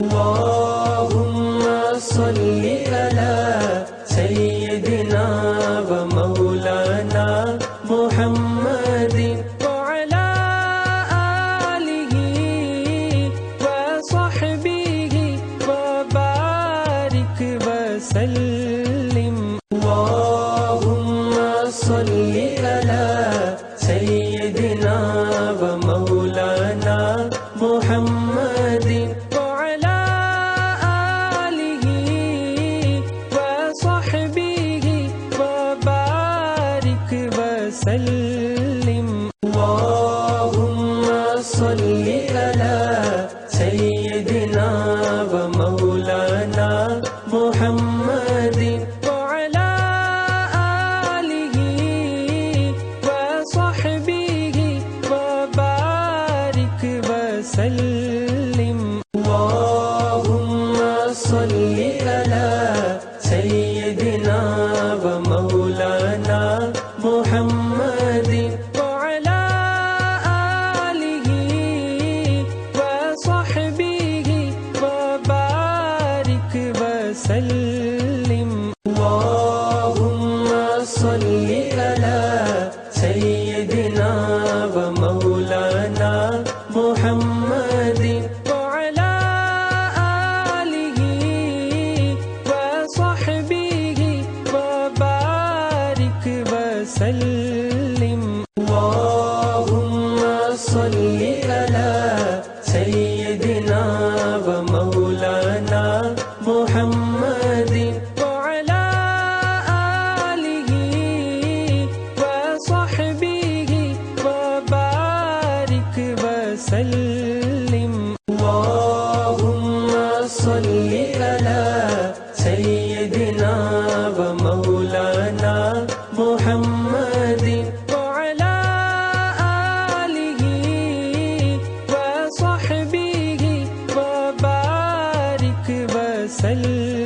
अल्लाहुम्मा सल्लि अला सय्यिदिना व मौलाना मुहम्मदिन व अला आलिहि व सहबिहि व बारिक व सल्लिम। अल्लाहुम्मा सल्लि अला सय्यिदिना व मौलाना मुहम्मदिन अल्लाहुम्मा सल्लि अला सय्यिदिना व मौलाना मुहम्मदिन व अला आलिहि व सहबिहि व बारिक व सल्लिम। अल्लाहुम्मा सल्लि अला सय्यिदिना व मौलाना मुहम्मदिन व अला आलिहि व सहबिहि व बारिक व सल्लिम। अल्लाहुम्मा सल्लि अला सय्यिदिना व मौलाना मुहम्मदिन व अला आलिहि व सहबिहि व बारिक व सल्लिम। अल्लाहुम्मा सल्लि अला सय्यिदिना व मौलाना मुहम्मदिन व अला आलिहि व सहबिहि व बारिक व सल्लिम। अल्लाहुम्मा सल्लि अला सय्यिदिना व मौलाना मुहम्मदिन व अला आलिहि व सहबिहि व बारिक व सल्लिम।